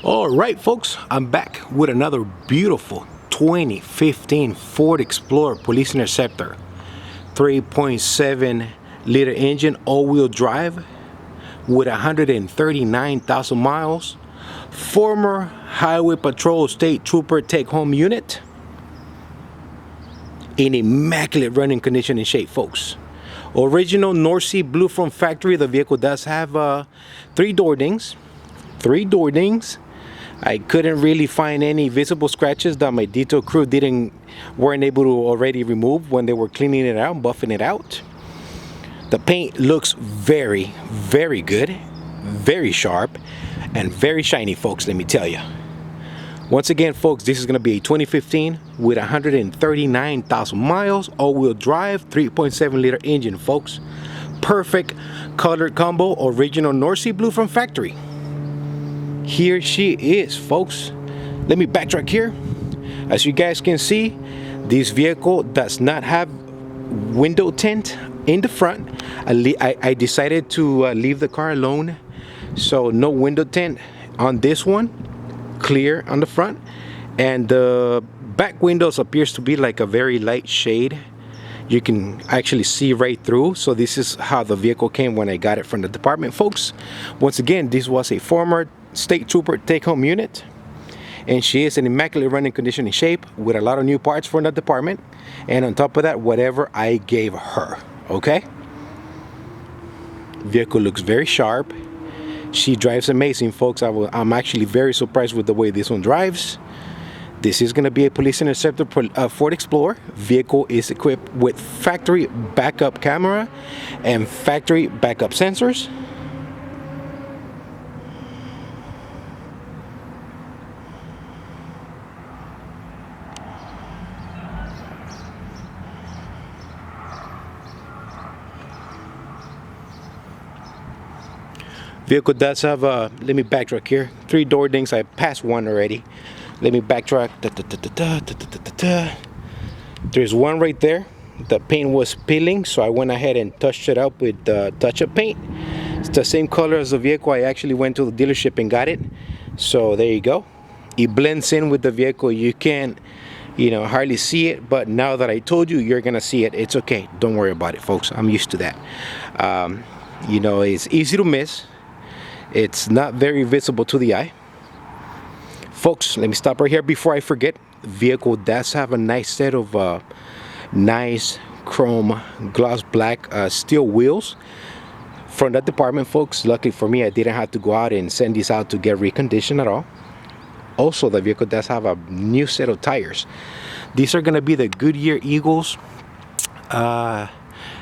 All right, folks, I'm back with another beautiful 2015 Ford Explorer Police Interceptor. 3.7 liter engine, all-wheel drive with 139,000 miles. Former Highway Patrol State Trooper take-home unit. In immaculate running condition and shape, folks. Original Norsea blue from factory. The vehicle does have three door dings. I couldn't really find any visible scratches that my detail crew weren't able to already remove when they were cleaning it out, buffing it out. The paint looks very, very good, very sharp, and very shiny, folks, let me tell you. Once again, folks, this is going to be a 2015 with 139,000 miles, all-wheel drive, 3.7 liter engine, folks. Perfect colored combo, original Norsea blue from factory. Here she is, folks. Let me backtrack here. As you guys can see, this vehicle does not have window tint in the front. I decided to leave the car alone, so no window tint on this one. Clear on the front, and the back windows appears to be like a very light shade. You can actually see right through. So this is how the vehicle came when I got it from the department, folks. Once again, this was a former state trooper take-home unit, and she is in immaculate running condition and shape with a lot of new parts from the department, and on top of that, whatever I gave her. Okay, vehicle looks very sharp. She drives amazing, folks. I'm actually very surprised with the way this one drives. This is going to be a Police Interceptor Ford Explorer. Vehicle is equipped with factory backup camera and factory backup sensors. Vehicle does have let me backtrack here. 3 door dings. I passed one already. Let me backtrack. There's one right there. The paint was peeling, so I went ahead and touched it up with touch-up paint. It's the same color as the vehicle. I actually went to the dealership and got it. So there you go. It blends in with the vehicle. You can't, hardly see it, but now that I told you, you're gonna see it. It's okay. Don't worry about it, folks. I'm used to that. It's easy to miss. It's not very visible to the eye. Folks, let me stop right here before I forget. The vehicle does have a nice set of nice chrome gloss black steel wheels from that department, folks. Luckily for me, I didn't have to go out and send these out to get reconditioned at all. Also, the vehicle does have a new set of tires. These are going to be the Goodyear Eagles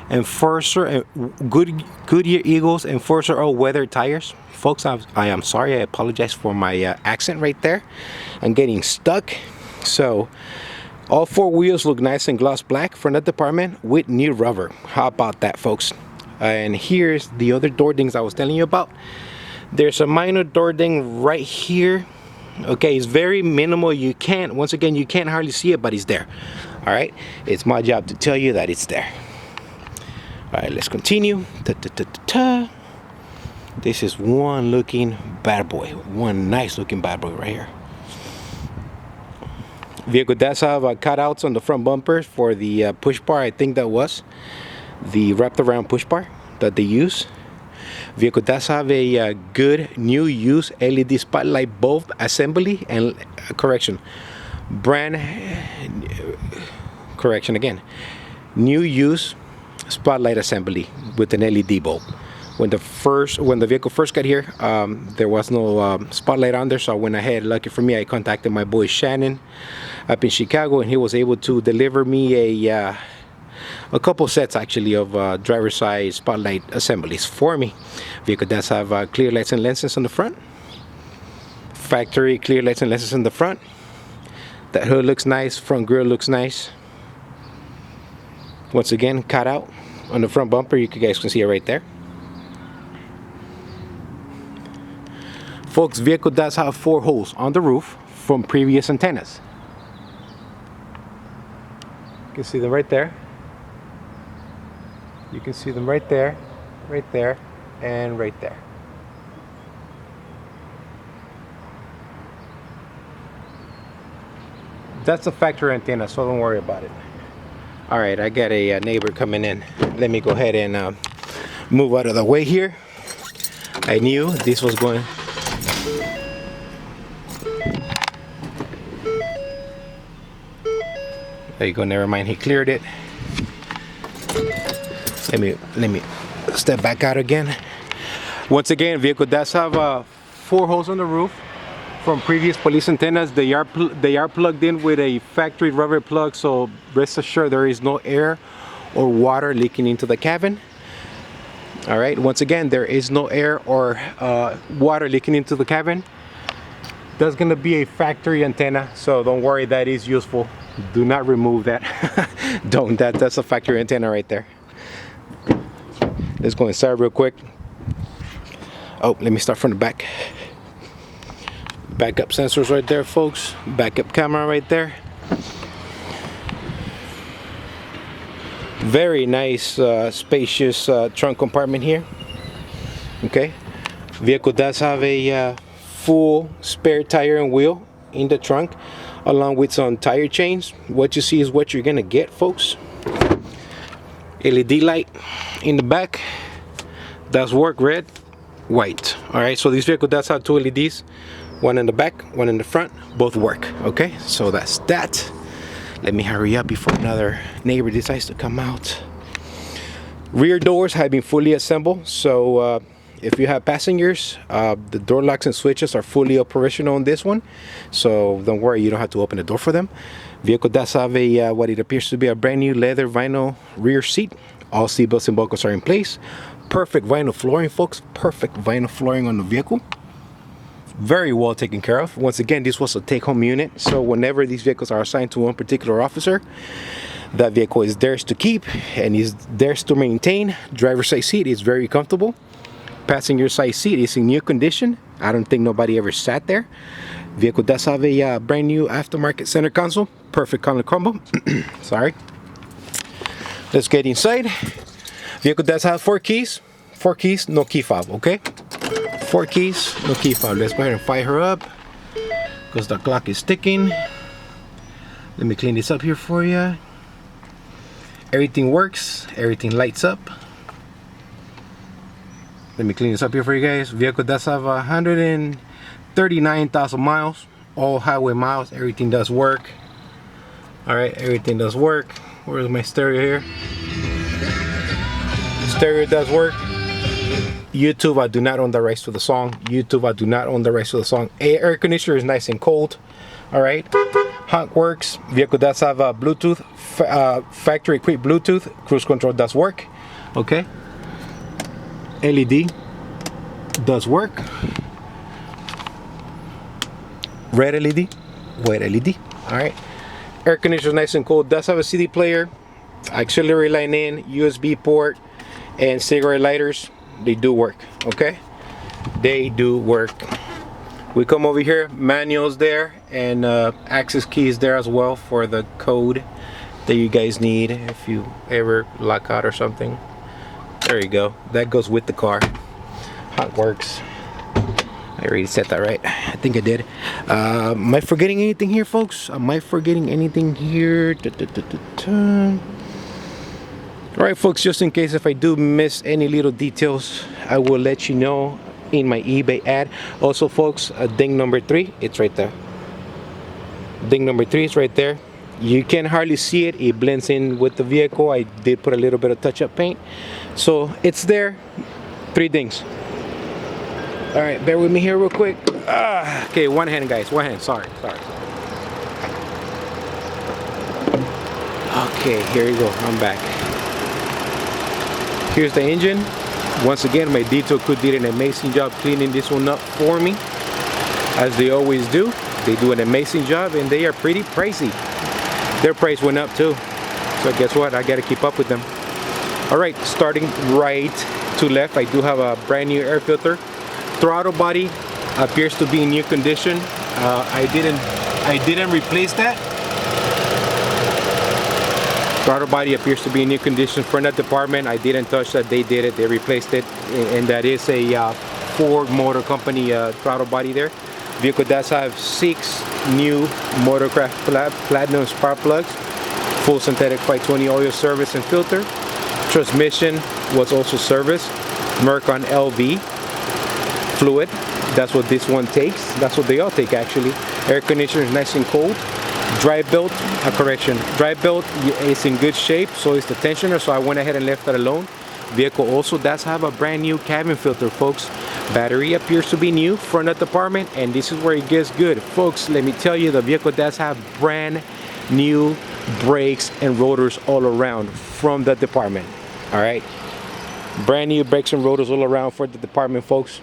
Enforcer, Goodyear Eagles Enforcer all-weather tires. Folks, I am sorry. I apologize for my accent right there. I'm getting stuck. So all 4 wheels look nice and gloss black from that department with new rubber. How about that, folks? And here's the other door dings I was telling you about. There's a minor door ding right here. Okay, it's very minimal. You can't hardly see it, but it's there. All right, it's my job to tell you that it's there. All right, let's continue. This is one looking bad boy. One nice looking bad boy right here. Vehicle does have cutouts on the front bumpers for the push bar. I think that was the wrapped around push bar that they use. Vehicle does have a good new use LED spotlight bulb assembly and new use spotlight assembly with an LED bulb. When the vehicle first got here, there was no spotlight on there, so I went ahead. Lucky for me, I contacted my boy Shannon up in Chicago, and he was able to deliver me a couple sets actually of driver's side spotlight assemblies for me. Vehicle does have clear lights and lenses on the front. Factory clear lights and lenses in the front. That hood looks nice. Front grille looks nice. Once again, cut out on the front bumper. You guys can see it right there. Folks, vehicle does have 4 holes on the roof from previous antennas. You can see them right there. You can see them right there, and right there. That's a factory antenna, so don't worry about it. All right, I got a neighbor coming in. Let me go ahead and move out of the way here. I knew this was going. There you go, never mind, he cleared it. Let me step back out again. Once again, vehicle does have 4 holes on the roof from previous police antennas. They are plugged in with a factory rubber plug, so rest assured there is no air or water leaking into the cabin. All right, once again, there is no air or water leaking into the cabin. That's gonna be a factory antenna, so don't worry, that is useful. Do not remove that. Don't. That's a factory antenna right there. Let's go inside real quick. Oh, let me start from the back. Backup sensors right there, folks. Backup camera right there. Very nice, spacious trunk compartment here. Okay. Vehicle does have a full spare tire and wheel in the trunk, along with some tire chains. What you see is what you're gonna get, folks. LED light in the back does work, red, white. All right, so this vehicle does have 2 LEDs, one in the back, one in the front, both work. Okay, so that's that. Let me hurry up before another neighbor decides to come out. Rear doors have been fully assembled, so if you have passengers, the door locks and switches are fully operational on this one, so don't worry, you don't have to open the door for them. Vehicle does have a what it appears to be a brand new leather vinyl rear seat. All seat belts and buckles are in place. Perfect vinyl flooring, folks. Perfect vinyl flooring on the vehicle. Very well taken care of. Once again, this was a take-home unit, so whenever these vehicles are assigned to one particular officer, that vehicle is theirs to keep and is theirs to maintain. Driver's side seat is very comfortable. Passenger side seat is in new condition. I don't think nobody ever sat there. Vehicle does have a brand new aftermarket center console. Perfect color combo. Sorry. Let's get inside. Vehicle does have 4 keys. 4 keys, no key fob, okay? 4 keys, no key fob. Let's go ahead and fire her up because the clock is ticking. Let me clean this up here for you. Everything works. Everything lights up. Let me clean this up here for you guys. Vehicle does have 139,000 miles, all highway miles. Everything does work. All right, everything does work. Where's my stereo here? Stereo does work. YouTube, I do not own the rights to the song. YouTube, I do not own the rights to the song. Air conditioner is nice and cold. All right, honk works. Vehicle does have a Bluetooth, factory equipped Bluetooth. Cruise control does work. Okay. LED does work. Red LED, white LED. All right. Air conditioner is nice and cold. Does have a CD player, auxiliary line in, USB port, and cigarette lighters. They do work. Okay. They do work. We come over here, manuals there, and access keys there as well for the code that you guys need if you ever lock out or something. There you go. That goes with the car. How it works. I already said that right. I think I did. Am I forgetting anything here, folks? Am I forgetting anything here? Alright, folks, just in case if I do miss any little details, I will let you know in my eBay ad. Also, folks, ding number 3, it's right there. Ding number 3 is right there. You can hardly see it. It blends in with the vehicle. I did put a little bit of touch-up paint, so it's there. 3 dings. All right, bear with me here real quick. Okay, one hand, guys. One hand. Sorry. Okay, here you go. I'm back. Here's the engine. Once again, my detail crew did an amazing job cleaning this one up for me, as they always do. They do an amazing job, and they are pretty pricey. Their price went up too, so guess what? I got to keep up with them. All right, starting right to left, I do have a brand new air filter. Throttle body appears to be in new condition. I didn't replace that. Throttle body appears to be in new condition. For that department, I didn't touch that. They did it. They replaced it, and that is a Ford Motor Company throttle body there. Vehicle does have 6 new Motorcraft Platinum spark plugs, full synthetic 520 oil service and filter. Transmission was also serviced. Mercon LV fluid. That's what this one takes. That's what they all take actually. Air conditioner is nice and cold. Drive belt, correction. Drive belt is in good shape, so is the tensioner, so I went ahead and left that alone. Vehicle also does have a brand new cabin filter, folks. Battery appears to be new, front of the department, and this is where it gets good. Folks, let me tell you, the vehicle does have brand new brakes and rotors all around from the department. All right, brand new brakes and rotors all around for the department, folks.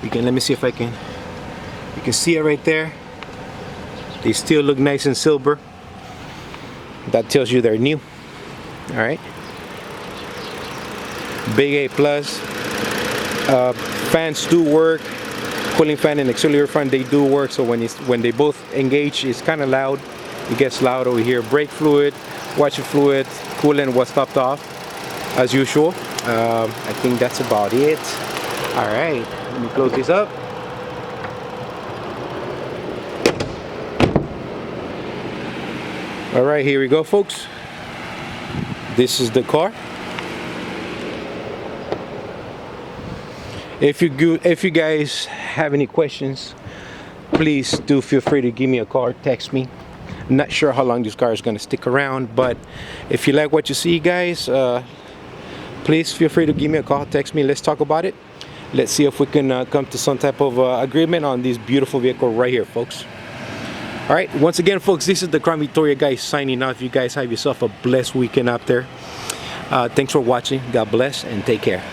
Let me see if I can, you can see it right there. They still look nice and silver. That tells you they're new. All right, big A plus. Fans do work. Cooling fan and auxiliary fan, they do work. So when they both engage, it's kind of loud. It gets loud over here. Brake fluid, washer fluid, coolant was topped off as usual. I think that's about it. All right, let me close this up. All right, here we go, folks. This is the car. If you guys have any questions, please do feel free to give me a call or text me. I'm not sure how long this car is going to stick around, but if you like what you see, guys, please feel free to give me a call, text me. Let's talk about it. Let's see if we can come to some type of agreement on this beautiful vehicle right here, folks. All right, once again, folks, this is the Crown Victoria guy signing off. You guys have yourself a blessed weekend out there. Thanks for watching. God bless and take care.